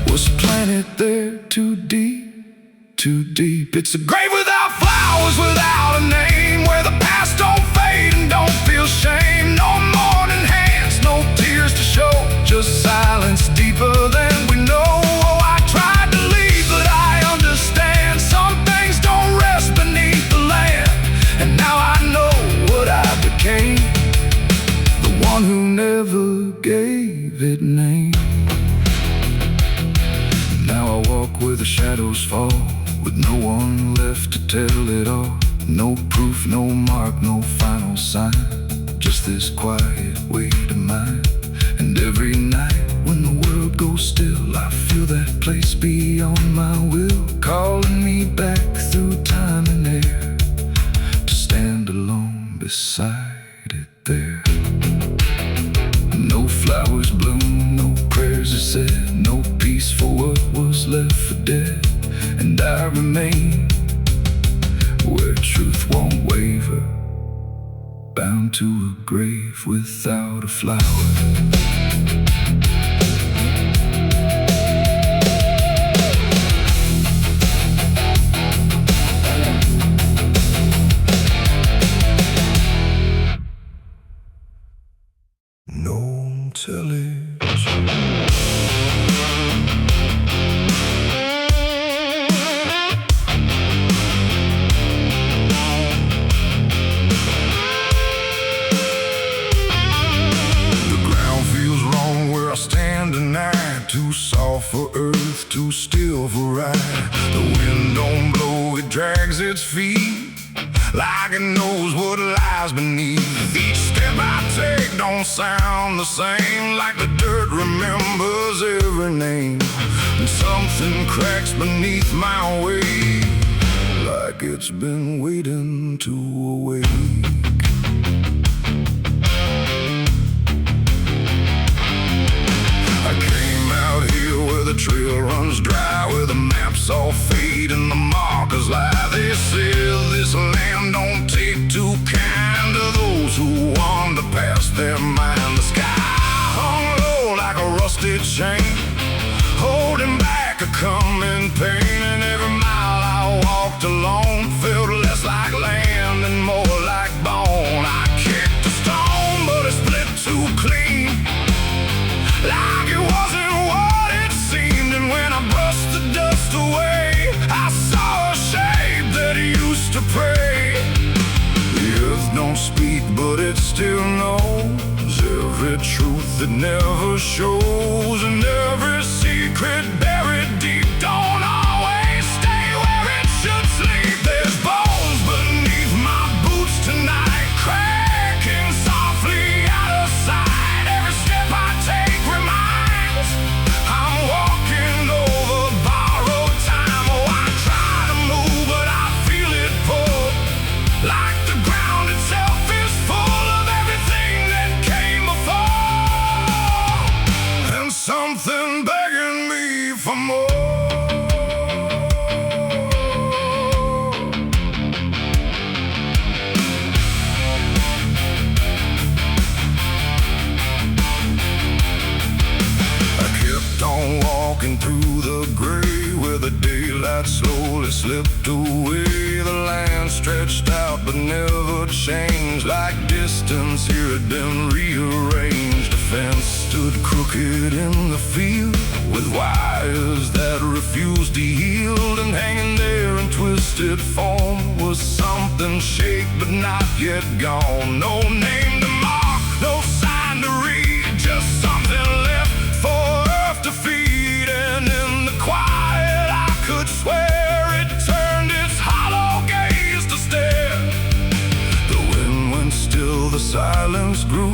was planted there too deep, too deep. It's a grave without flowers, without a name, where the past don't fade and don't feel shame. No mourning hands, no tears to show, just silence deeper than we know. Oh, I tried to leave but I understand, some things don't rest beneath the land. And now I know what I became, the one who never gave it name. Now I walk where the shadows fall, with no one left to tell it all. No proof, no mark, no final sign, just this quiet weight of mine. And every night when the world goes still, I feel that place beyond my will, calling me back through time and air, to stand alone beside it there. No flowers bloom, no prayers are said, no peace for what was left for dead. And I remain where truth won't waver, bound to a grave without a flower. No television, too still for ride. The wind don't blow, it drags its feet like it knows what lies beneath. Each step I take don't sound the same, like the dirt remembers every name. And something cracks beneath my weight, like it's been waiting to awake. I came out here where the trail runs dry, where the maps all fade and the markers lie. They said this land don't take too kind to those who wander past their mind. The sky hung low like a rusted chain, holding back a coming pain. And every mile I walked alone felt less like land and more like bone. I kicked a stone, but it split too clean, like it wasn't what it seemed. And when I brushed the dust away, I saw a shape that used to pray. The earth don't speak, but it still knows every truth that never shows, and every secret buried deep don't always stay where it should sleep. There's bones beneath my boots tonight, cracking softly out of sight. Every step I take reminds I'm walking over borrowed time. Oh, I try to move, but I feel it pull, like the ground itself is full of everything that came before, and something begging me for more. I kept on walking through the gray, where the daylight slowly slipped away. The land stretched out but never changed, like distance here had been rearranged. A fence stood crooked in the field, with wires that refused to yield. And hanging there in twisted form was something shaped but not yet gone. No name to mark, no sign to read, just something left for earth to feed. And in the quiet I could swear it turned its hollow gaze to stare. The wind went still, the silence grew,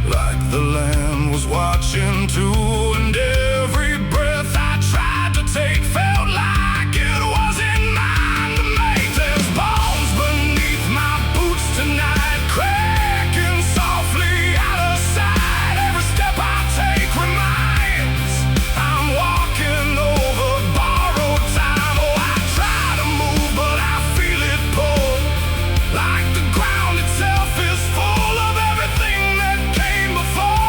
like the land was watching too. And every breath I tried to take felt like it wasn't mine to make. There's bones beneath my boots tonight, cracking softly out of sight. Every step I take reminds I'm walking over borrowed time. Oh, I try to move, but I feel it pull, like the ground itself is full of everything that came before,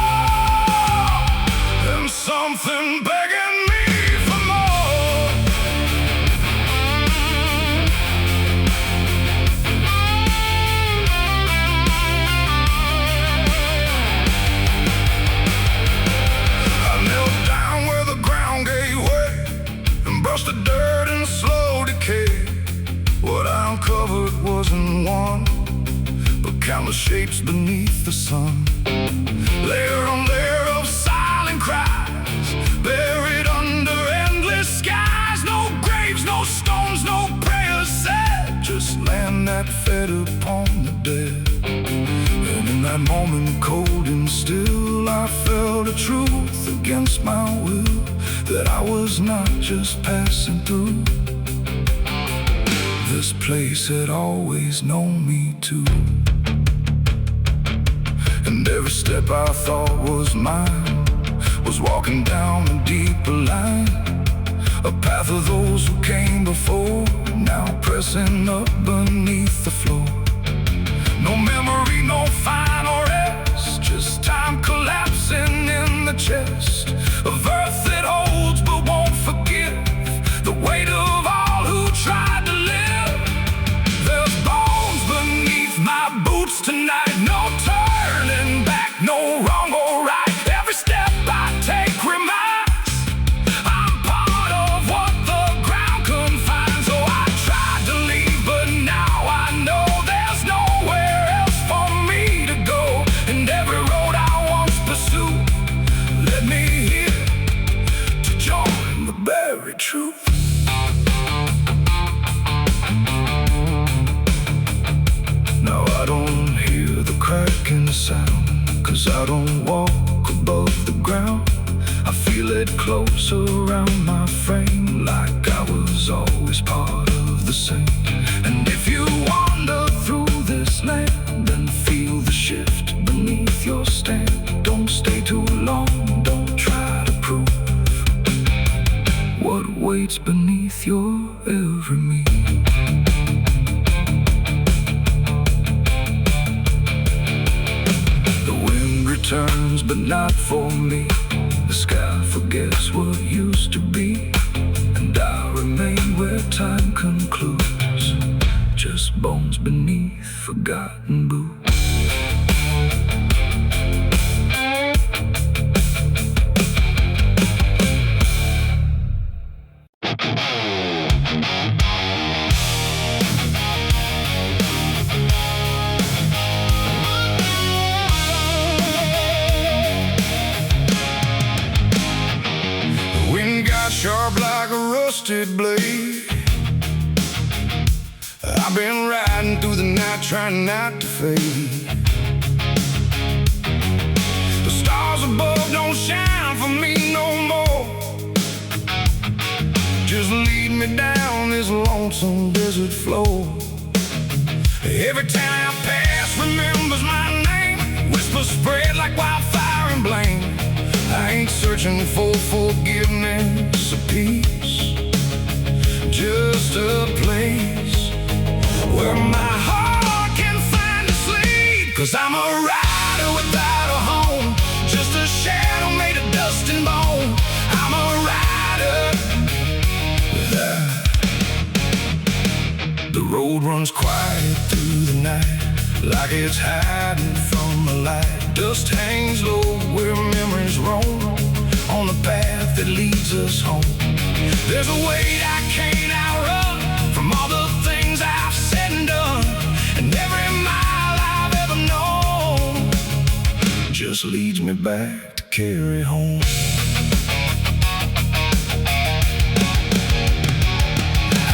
and something begging me for more. I knelt down where the ground gave way and brushed the dirt in slow decay. What I uncovered wasn't one, but countless shapes beneath the sun. Layer on layer of silent cries, buried under endless skies. No graves, no stones, no prayers said, just land that fed upon the dead. And in that moment, cold and still, I felt a truth against my will, that I was not just passing through. This place had always known me too. And every step I thought was mine was walking down a deeper line, a path of those who came before, now pressing up beneath the floor. No memory, no final rest, just time collapsing in the chest of earth that holds but won't forgive the weight of all who tried to live. There's bones beneath my boots tonight, no turning back, no wrong or right. Every step I take reminds I'm part of what the ground confines. So I tried to leave, but now I know there's nowhere else for me to go. And every road I once pursued led me here to join the buried sound, 'cause I don't walk above the ground. I feel it close around my frame, like I was always part of the same. And if you wander through this land, then feel the shift beneath your stand. Don't stay too long, don't try to prove what waits beneath your every move. The wind returns, but not for me. The sky forgets what used to be, and I remain where time concludes, just bones beneath forgotten boots. Sharp like a rusted blade, I've been riding through the night trying not to fade. The stars above don't shine for me no more, just lead me down this lonesome desert floor. Every town I pass remembers my name, whispers spread like wildfire and blame. I ain't searching for forgiveness or peace, just a place where my heart can find a sleep. 'Cause I'm a rider without a home, just a shadow made of dust and bone. I'm a rider. The road runs quiet through the night, like it's hiding from the light. Dust hangs low where memories roam, on the path that leads us home. There's a weight I can't outrun, from all the things I've said and done, and every mile I've ever known just leads me back to carry home.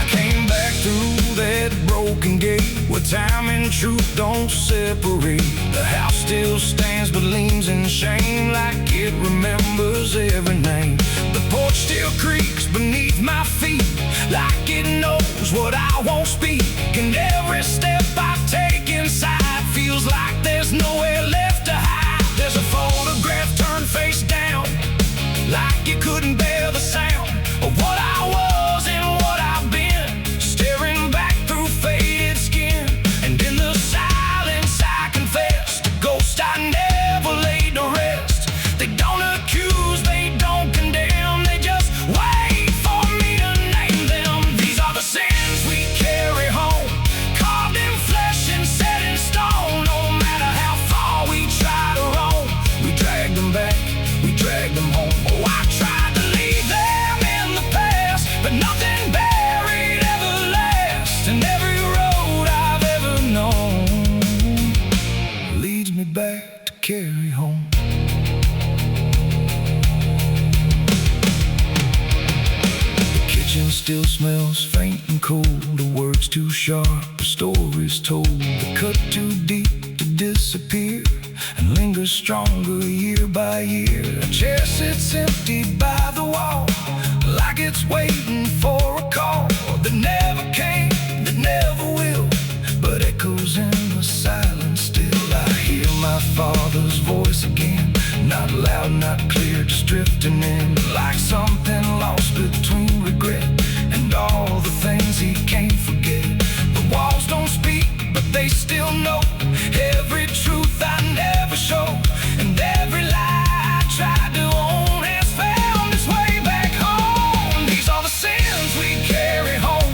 I came back through that broken gate, where time and truth don't separate. The house still stands but leans in shame, like it remembers every name. The porch still creaks beneath my feet, like it knows what I won't speak. And every step I take inside feels like there's nowhere left to hide. There's a photograph turned face down, like you couldn't bear the sound of what I was and what I've been, staring back through faded skin. And in the silence I confess, the ghost I never laid to rest. They don't accuse, they don't condemn, they just wait for me to name them. These are the sins we carry home, carved in flesh and set in stone. No matter how far we try to roam, we drag them back, we drag them home. Oh, I tried to leave them in the past, but nothing buried ever lasts. And every road I've ever known leads me back to carry home. The kitchen still smells faint and cold, the words too sharp, the stories told. The cut too deep to disappear, and lingers stronger year by year. A chair sits empty by the wall, like it's waiting for a call that never came, that never will, but echoes in the silence still. I hear my father's voice again, not loud, not clear, just drifting in, like something lost between regret and all the things he can't forget. The walls don't speak, but they still know every truth I never showed, and every lie I tried to own has found its way back home. These are the sins we carry home,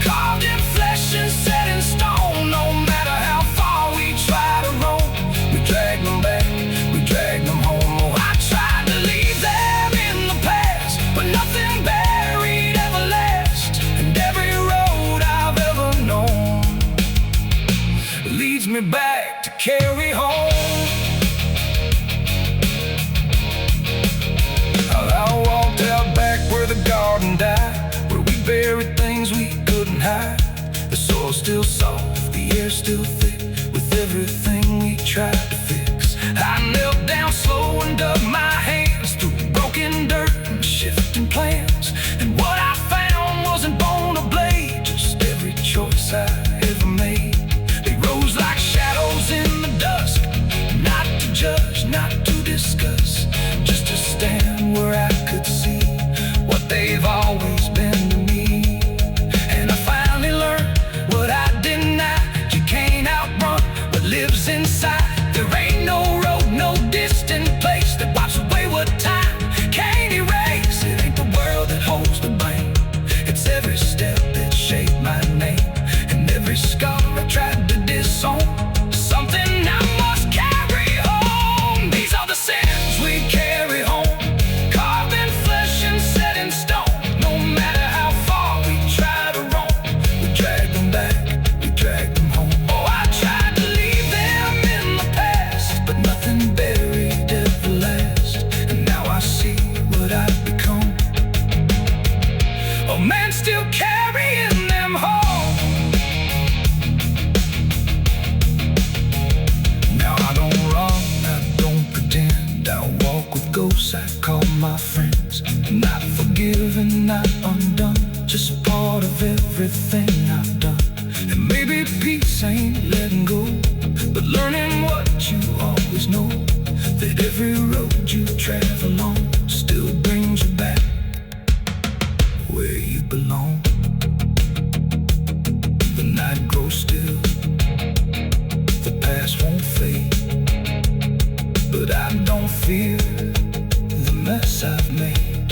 carved in flesh and set in stone. No matter how far we try to roam, we drag them back, we drag them home. Oh, I tried to leave them in the past, but nothing buried ever lasts. And every road I've ever known leads me back to carry home. I walked out back where the garden died, where we buried things we couldn't hide. The soil's still soft, the air's still thick, with everything we tried to fix. I knelt down slow and dug my hands through broken dirt and shifting plans. And what I found wasn't bone or blade, just every choice I ever made. They rose like shadows in the dusk, not to judge, not to discuss, just to stand where I could see what they've always been to me. And I finally learned what I denied: you can't outrun what lives inside. There ain't no road, no distant place that wipes away what time can't erase. It ain't the world that holds the blame, it's every step that shaped my name, and every scar I tried to disown. Something I must carry home. These are the sins we carry home, carved in flesh and set in stone. No matter how far we try to roam, we drag them back, we drag them home. Oh, I tried to leave them in the past, but nothing buried ever lasts. And now I see what I've become, a man still carrying them home. Now I don't run, I don't pretend, I walk with ghosts I call my friends. Not forgiven, not undone, just part of everything I've done. And maybe peace ain't letting go, but learning what you always know, that every road you travel on still brings you back where you belong. The night grows still, the past won't fade, but I don't fear the mess I've made.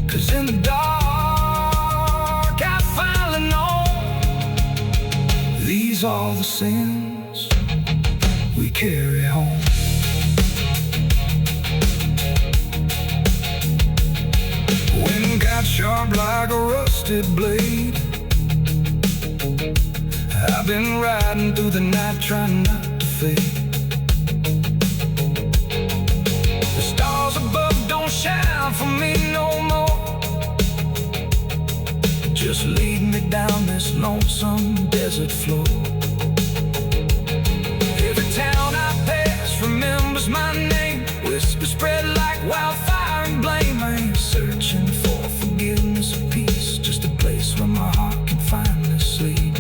'Cause in the dark I finally know these are the sins we carry home. Wind got sharp like a rusted blade, I've been riding through the night trying not to fade. The stars above don't shine for me no more, just lead me down this lonesome desert floor. Every town I pass remembers my name, whispers spread like wildfire and blame. I ain't searching for forgiveness or peace, just a place where my heart can finally sleep.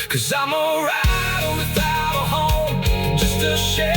'Cause I'm a rider without a home, just a shell